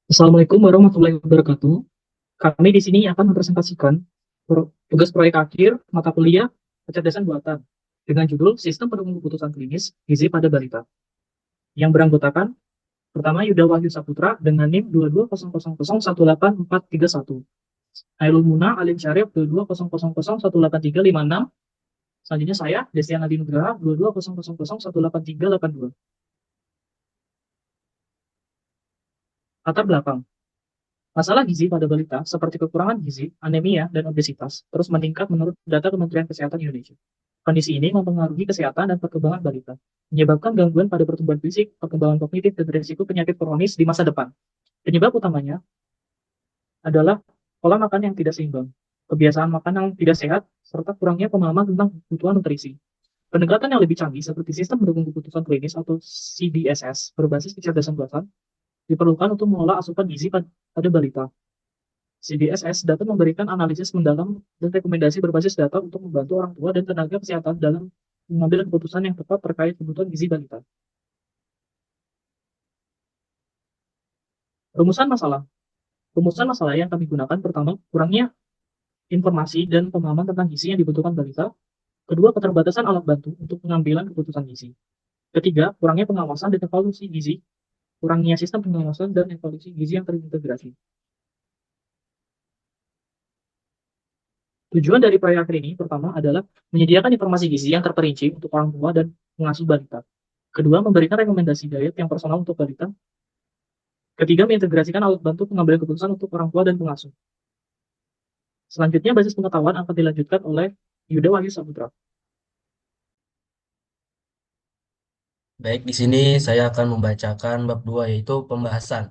Assalamualaikum warahmatullahi wabarakatuh. Kami di sini akan mempresentasikan tugas proyek akhir mata kuliah kecerdasan buatan dengan judul Sistem Pendukung Keputusan Klinis Gizi pada Balita yang beranggotakan pertama Yuda Wahyu Saputra dengan NIM 2200018431, Nailul Muna Alim Syarif 2200018356, selanjutnya saya Destiana Dinugraha 2200018382. Latar belakang. Masalah gizi pada balita seperti kekurangan gizi, anemia, dan obesitas terus meningkat menurut data Kementerian Kesehatan Indonesia. Kondisi ini mempengaruhi kesehatan dan perkembangan balita, menyebabkan gangguan pada pertumbuhan fisik, perkembangan kognitif, dan risiko penyakit kronis di masa depan. Penyebab utamanya adalah pola makan yang tidak seimbang, kebiasaan makan yang tidak sehat, serta kurangnya pemahaman tentang kebutuhan nutrisi. Pendekatan yang lebih canggih seperti sistem mendukung keputusan klinis atau CDSS berbasis kecerdasan buatan diperlukan untuk mengolah asupan gizi pada balita. CDSS dapat memberikan analisis mendalam dan rekomendasi berbasis data untuk membantu orang tua dan tenaga kesehatan dalam mengambil keputusan yang tepat terkait kebutuhan gizi balita. Rumusan masalah. Rumusan masalah yang kami gunakan pertama, kurangnya informasi dan pemahaman tentang gizi yang dibutuhkan balita. Kedua, keterbatasan alat bantu untuk pengambilan keputusan gizi. Ketiga, kurangnya pengawasan dan evaluasi gizi. Kurangnya sistem pengawasan dan evaluasi gizi yang terintegrasi. Tujuan dari proyek akhir ini pertama adalah menyediakan informasi gizi yang terperinci untuk orang tua dan pengasuh balita. Kedua, memberikan rekomendasi diet yang personal untuk balita. Ketiga, mengintegrasikan alat bantu pengambilan keputusan untuk orang tua dan pengasuh. Selanjutnya, basis pengetahuan akan dilanjutkan oleh Yuda Wahyu Saputra. Baik, di sini saya akan membacakan bab 2 yaitu pembahasan.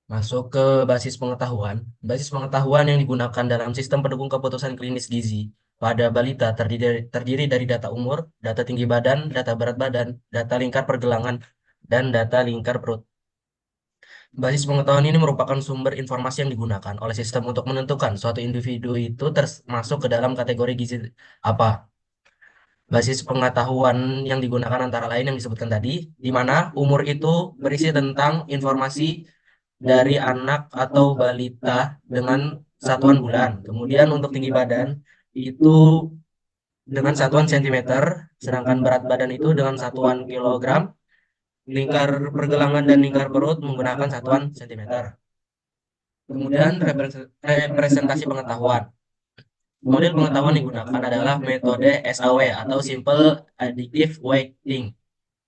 Masuk ke basis pengetahuan. Basis pengetahuan yang digunakan dalam sistem pendukung keputusan klinis gizi pada balita terdiri dari data umur, data tinggi badan, data berat badan, data lingkar pergelangan, dan data lingkar perut. Basis pengetahuan ini merupakan sumber informasi yang digunakan oleh sistem untuk menentukan suatu individu itu termasuk ke dalam kategori gizi apa. Basis pengetahuan yang digunakan antara lain yang disebutkan tadi, di mana umur itu berisi tentang informasi dari anak atau balita dengan satuan bulan. Kemudian untuk tinggi badan itu dengan satuan sentimeter, sedangkan berat badan itu dengan satuan kilogram, lingkar pergelangan dan lingkar perut menggunakan satuan sentimeter. Kemudian representasi pengetahuan. Model pengetahuan yang digunakan adalah metode SAW atau Simple Additive Weighting.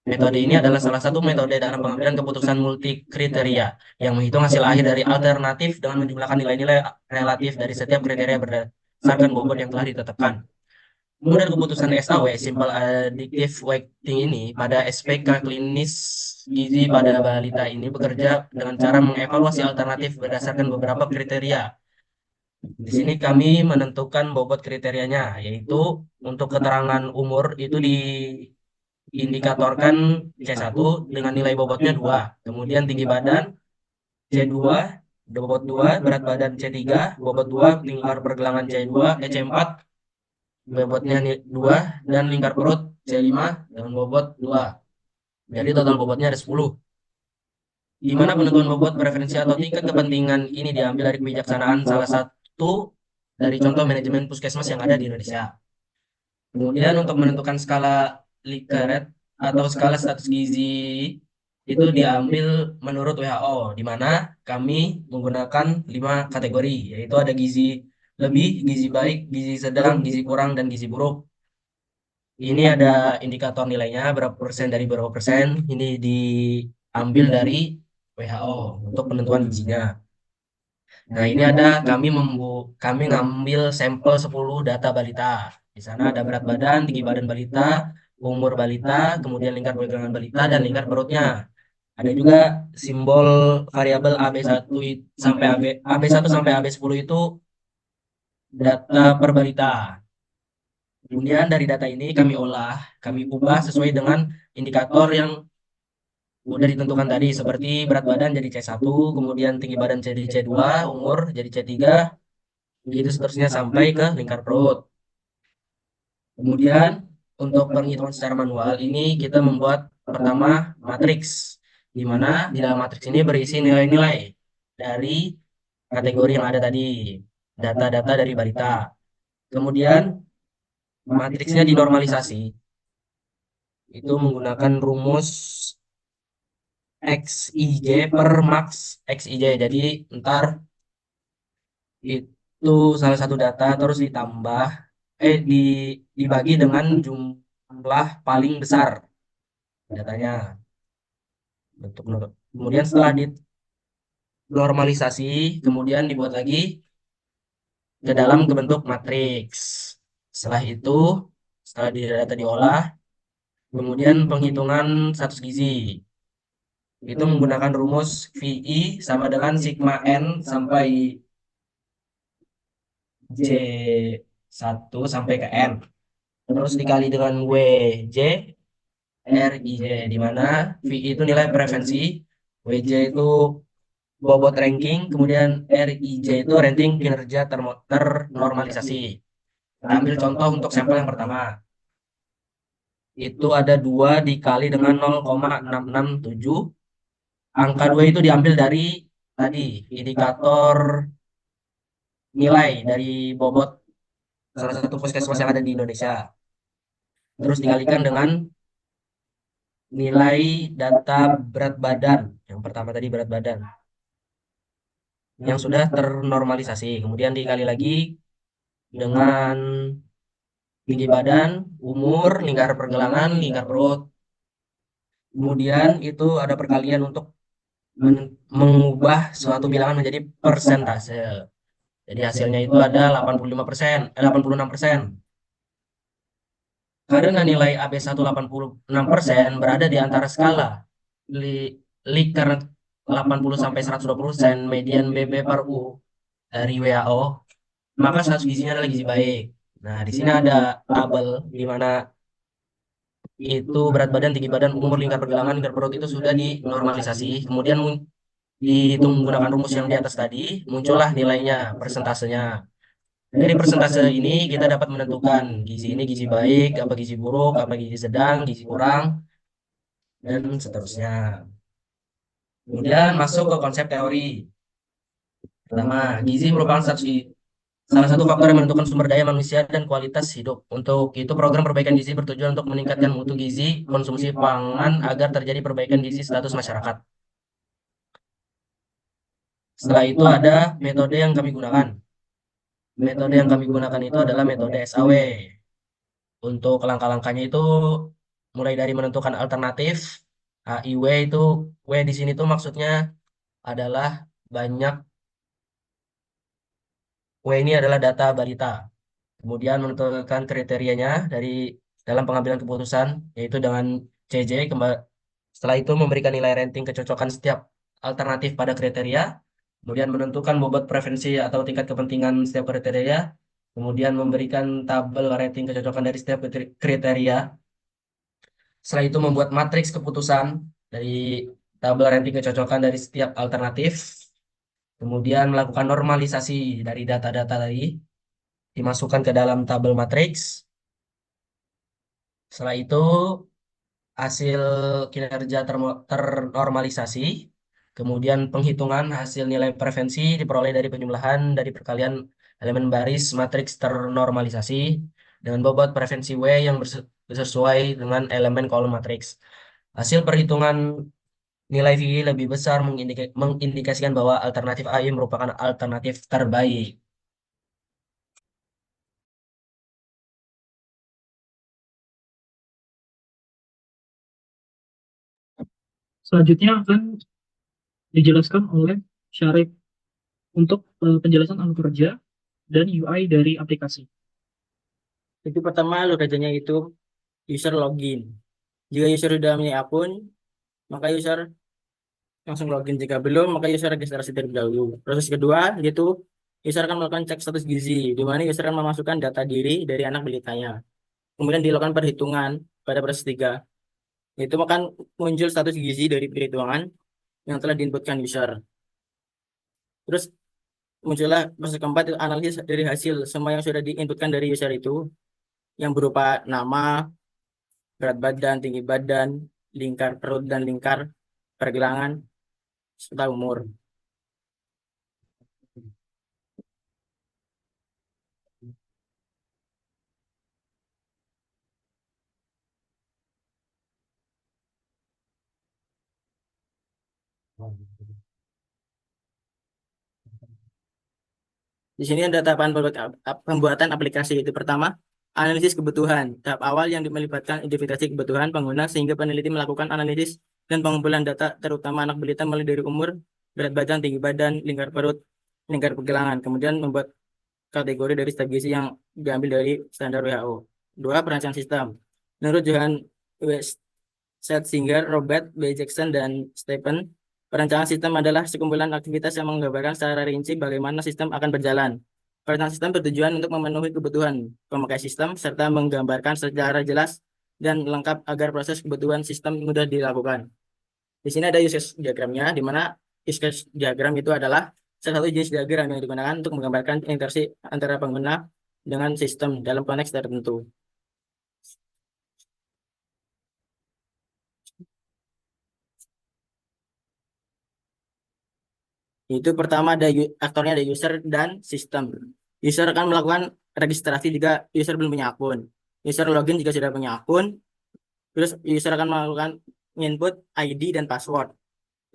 Metode ini adalah salah satu metode dalam pengambilan keputusan multi kriteria yang menghitung hasil akhir dari alternatif dengan menjumlahkan nilai-nilai relatif dari setiap kriteria berdasarkan bobot yang telah ditetapkan. Model keputusan SAW, Simple Additive Weighting ini pada SPK klinis gizi pada balita ini bekerja dengan cara mengevaluasi alternatif berdasarkan beberapa kriteria. Di sini kami menentukan bobot kriterianya, yaitu untuk keterangan umur itu diindikatorkan C1 dengan nilai bobotnya 2. Kemudian tinggi badan C2, bobot 2, berat badan C3, bobot 2, lingkar pergelangan C2, C4, bobotnya 2, dan lingkar perut C5 dengan bobot 2. Jadi total bobotnya ada 10. Di mana penentuan bobot preferensi atau tingkat kepentingan ini diambil dari kebijaksanaan salah satu dari contoh manajemen puskesmas yang ada di Indonesia. Kemudian untuk menentukan skala Likert atau skala status gizi itu diambil menurut WHO, di mana kami menggunakan 5 kategori, yaitu ada gizi lebih, gizi baik, gizi sedang, gizi kurang, dan gizi buruk. Ini ada indikator nilainya, berapa persen dari berapa persen, ini diambil dari WHO untuk penentuan gizinya. Nah, ini ada kami ngambil sampel 10 data balita. Di sana ada berat badan, tinggi badan balita, umur balita, kemudian lingkar pergelangan balita dan lingkar perutnya. Ada juga simbol variabel AB1 sampai AB1 sampai AB10 itu data per balita. Kemudian dari data ini kami olah, kami ubah sesuai dengan indikator yang udah ditentukan tadi seperti berat badan jadi C1, kemudian tinggi badan jadi C2, umur jadi C3, begitu seterusnya sampai ke lingkar perut. Kemudian untuk penghitungan secara manual ini kita membuat pertama matriks. di mana di dalam matriks ini berisi nilai-nilai dari kategori yang ada tadi, data-data dari balita. Kemudian matriksnya dinormalisasi, itu menggunakan rumus XIJ per max XIJ. Jadi ntar itu salah satu data terus ditambah, dibagi dengan jumlah paling besar datanya. Kemudian setelah dinormalisasi, kemudian dibuat lagi ke dalam bentuk matriks. Setelah itu, setelah data diolah, kemudian penghitungan status gizi. Itu menggunakan rumus VI sama dengan sigma N sampai J1 sampai ke N. Terus dikali dengan WJ, RIJ, di mana VI itu nilai preferensi, WJ itu bobot ranking, kemudian RIJ itu rating kinerja ternormalisasi. Kita ambil contoh untuk sampel yang pertama. Itu ada 2 dikali dengan 0,667. Angka 2 itu diambil dari tadi, indikator nilai dari bobot salah satu puskesmas yang ada di Indonesia. Terus dikalikan dengan nilai data berat badan. Yang pertama tadi berat badan. Yang sudah ternormalisasi. Kemudian dikali lagi dengan tinggi badan, umur, lingkar pergelangan, lingkar perut. Kemudian itu ada perkalian untuk mengubah suatu bilangan menjadi persentase. Jadi hasilnya itu ada 85%, 86%. Karena nilai AB1 86% berada di antara skala Likert 80 sampai 120 dan median BB per U dari WHO, maka status gizinya adalah gizi baik. Nah, di sini ada tabel di mana itu berat badan, tinggi badan, umur, lingkar pergelangan, lingkar perut itu sudah dinormalisasi. Kemudian dihitung menggunakan rumus yang di atas tadi, muncullah nilainya, persentasenya. Dari persentase ini kita dapat menentukan gizi ini gizi baik, apa gizi buruk, apa gizi sedang, gizi kurang, dan seterusnya. Kemudian masuk ke konsep teori. Pertama, gizi merupakan salah satu faktor yang menentukan sumber daya manusia dan kualitas hidup. Untuk itu, program perbaikan gizi bertujuan untuk meningkatkan mutu gizi, konsumsi pangan agar terjadi perbaikan gizi status masyarakat. Setelah itu ada metode yang kami gunakan. Metode yang kami gunakan itu adalah metode SAW. Untuk langkah-langkahnya itu mulai dari menentukan alternatif, HIW itu, W di sini tuh maksudnya adalah banyak, W ini adalah data balita. Kemudian menentukan kriterianya dari dalam pengambilan keputusan, yaitu dengan CJ. Setelah itu memberikan nilai rating kecocokan setiap alternatif pada kriteria. Kemudian menentukan bobot preferensi atau tingkat kepentingan setiap kriteria. Kemudian memberikan tabel rating kecocokan dari setiap kriteria. Setelah itu membuat matriks keputusan dari tabel rating kecocokan dari setiap alternatif. Kemudian melakukan normalisasi dari data-data tadi, dimasukkan ke dalam tabel matriks. Setelah itu hasil kinerja ternormalisasi, kemudian penghitungan hasil nilai preferensi diperoleh dari penjumlahan dari perkalian elemen baris matriks ternormalisasi dengan bobot preferensi W yang sesuai dengan elemen kolom matriks. Hasil perhitungan nilai VI lebih besar mengindikasikan bahwa alternatif AI merupakan alternatif terbaik. Selanjutnya akan dijelaskan oleh Syarif untuk penjelasan alur kerja dan UI dari aplikasi. Itu pertama alur kerjanya itu user login. Jika user sudah punya akun, maka user langsung login. Jika belum, maka user registrasi terlebih dahulu. Proses kedua yaitu user akan melakukan cek status gizi, di mana user akan memasukkan data diri dari anak balitanya. Kemudian dilakukan perhitungan pada proses 3. Itu akan muncul status gizi dari perhitungan yang telah diinputkan user. Terus muncullah proses keempat itu analisis dari hasil semua yang sudah diinputkan dari user itu, yang berupa nama, berat badan, tinggi badan, lingkar perut, dan lingkar pergelangan, serta umur. Di sini ada tahapan pembuatan aplikasi. Itu pertama, analisis kebutuhan. Tahap awal yang melibatkan identifikasi kebutuhan pengguna sehingga peneliti melakukan analisis dan pengumpulan data terutama anak balita mulai dari umur, berat badan, tinggi badan, lingkar perut, lingkar pergelangan. Kemudian membuat kategori dari setiap gizi yang diambil dari standar WHO. Dua, perancang sistem. Menurut Johan Singer, Robert B. Jackson, dan Stephen, perancangan sistem adalah sekumpulan aktivitas yang menggambarkan secara rinci bagaimana sistem akan berjalan. Perancangan sistem bertujuan untuk memenuhi kebutuhan pemakai sistem serta menggambarkan secara jelas dan lengkap agar proses kebutuhan sistem mudah dilakukan. Di sini ada use case diagramnya, di mana use case diagram itu adalah salah satu jenis diagram yang digunakan untuk menggambarkan interaksi antara pengguna dengan sistem dalam konteks tertentu. Itu pertama ada aktornya ada user dan sistem. User akan melakukan registrasi jika user belum punya akun. User login jika sudah punya akun. Terus user akan melakukan input ID dan password.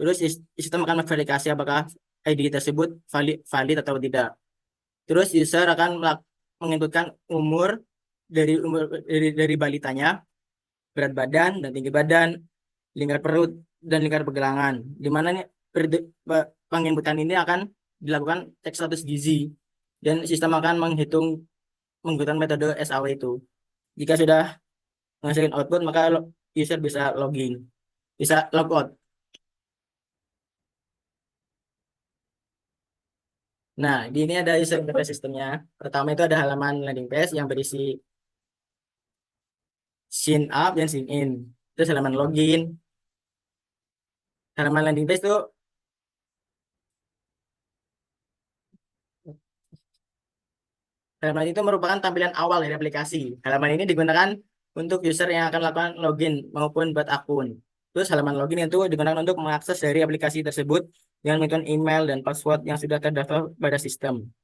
Terus sistem akan memverifikasi apakah ID tersebut valid atau tidak. Terus user akan menginputkan umur dari balitanya, berat badan dan tinggi badan, lingkar perut dan lingkar pergelangan. Di mana nih penginputan ini akan dilakukan cek status gizi dan sistem akan menggunakan metode SAW itu. Jika sudah menghasilkan output, maka user bisa login, bisa logout. Nah, di ini ada user interface sistemnya. Pertama itu ada halaman landing page yang berisi sign up dan sign in. Terus halaman login. Halaman landing page itu halaman itu merupakan tampilan awal dari aplikasi. Halaman ini digunakan untuk user yang akan melakukan login maupun buat akun. Terus halaman login itu digunakan untuk mengakses dari aplikasi tersebut dengan menggunakan email dan password yang sudah terdaftar pada sistem.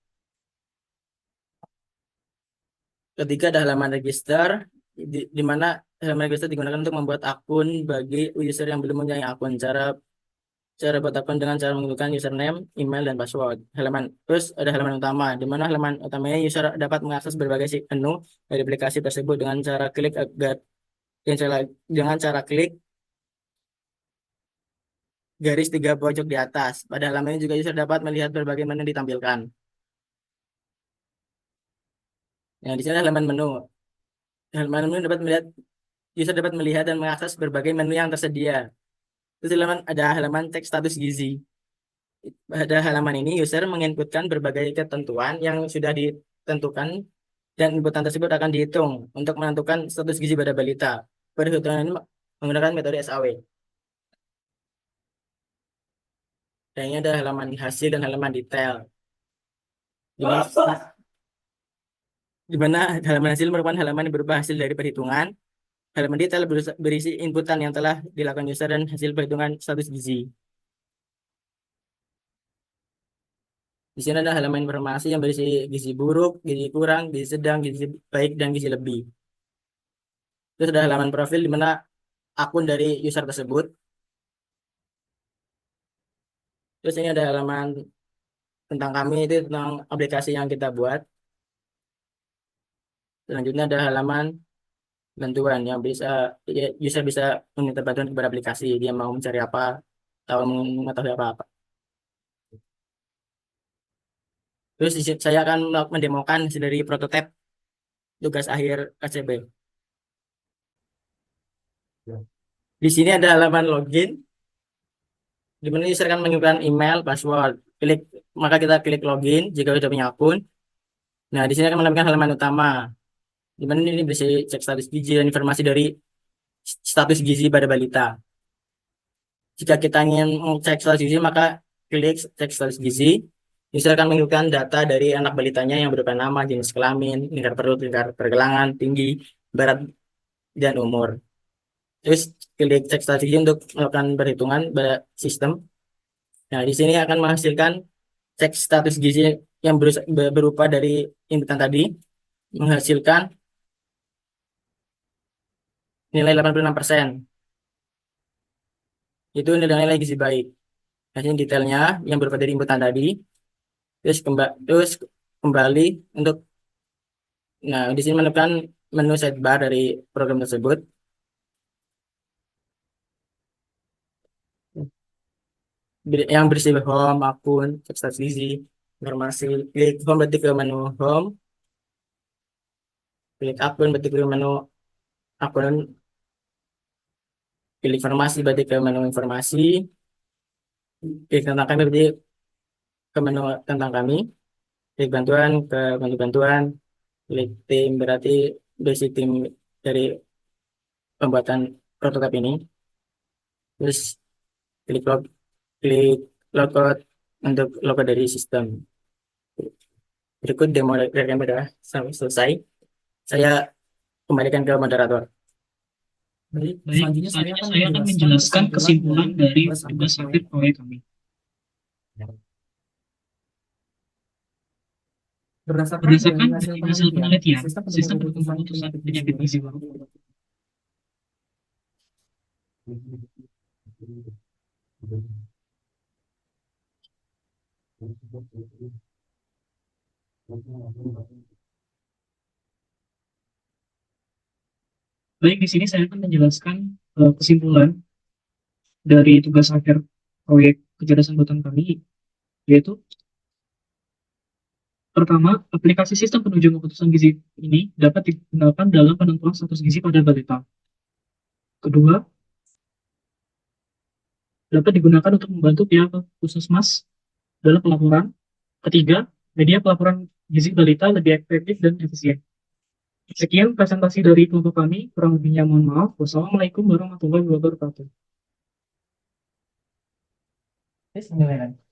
Ketiga ada halaman register, di mana halaman register digunakan untuk membuat akun bagi user yang belum mempunyai akun. Cara buat akun dengan cara menggunakan username, email, dan password. Terus ada halaman utama, di mana halaman utamanya user dapat mengakses berbagai menu dari aplikasi tersebut dengan cara klik garis 3 pojok di atas. Pada halaman ini juga user dapat melihat berbagai menu ditampilkan. Nah, di sini halaman menu. Halaman menu user dapat melihat dan mengakses berbagai menu yang tersedia. Terus ada halaman cek status gizi. Pada halaman ini user menginputkan berbagai ketentuan yang sudah ditentukan dan inputan tersebut akan dihitung untuk menentukan status gizi pada balita. Perhitungan ini menggunakan metode SAW. Dan ini ada halaman hasil dan halaman detail. Di mana halaman hasil merupakan halaman yang berupa hasil dari perhitungan. Halaman detail berisi inputan yang telah dilakukan user dan hasil perhitungan status gizi. Di sini ada halaman informasi yang berisi gizi buruk, gizi kurang, gizi sedang, gizi baik, dan gizi lebih. Terus ada halaman profil di mana akun dari user tersebut. Terus ini ada halaman tentang kami, itu tentang aplikasi yang kita buat. Selanjutnya ada halaman bantuan yang user bisa meminta bantuan kepada aplikasi. Dia mau mencari apa, atau mengetahui apa-apa. Terus saya akan mendemokan dari prototipe tugas akhir KCB. Di sini ada halaman login, di mana user akan mengirimkan email, password. Maka kita klik login jika sudah punya akun. Nah, di sini akan menampilkan halaman utama, di mana ini bisa cek status gizi dan informasi dari status gizi pada balita. Jika kita ingin cek status gizi, maka klik cek status gizi. User akan mengirimkan data dari anak balitanya yang berupa nama, jenis kelamin, lingkar perut, lingkar pergelangan, tinggi, berat, dan umur. Terus klik cek strategi untuk melakukan perhitungan pada sistem. Nah, di sini akan menghasilkan cek status gizi yang berupa dari inputan tadi, menghasilkan nilai 86%. Itu nilai gizi baik. Nah, ini detailnya yang berupa dari inputan tadi. Terus kembali untuk, nah, di sini menekan menu sidebar dari program tersebut. Yang berisi home, akun, cek status gizi, informasi. Klik home berarti ke menu home. Klik akun berarti ke menu akun. Klik informasi berarti ke menu informasi. Klik tentang kami berarti ke menu tentang kami. Klik bantuan ke menu bantuan. Klik tim berarti berisi tim dari pembuatan prototipe ini. Terus klik klik logout untuk logo dari sistem. Berikut demo dari kami sudah selesai. Saya kembalikan ke moderator. Baik, selanjutnya saya akan menjelaskan kesimpulan dari tugas akhir proyek kami. Berdasarkan dari hasil penelitian, sistem pendukung keputusan penyakit gizi buruk baik, di sini saya akan menjelaskan kesimpulan dari tugas akhir proyek kecerdasan buatan kami, yaitu pertama, aplikasi sistem penunjang keputusan gizi ini dapat digunakan dalam penentuan status gizi pada balita. Kedua, dapat digunakan untuk membantu pihak puskesmas dalam pelaporan. Ketiga, media pelaporan gizi balita lebih efektif dan efisien. Sekian presentasi dari kelompok kami, kurang lebihnya mohon maaf. Wassalamualaikum warahmatullahi wabarakatuh. Bismillah.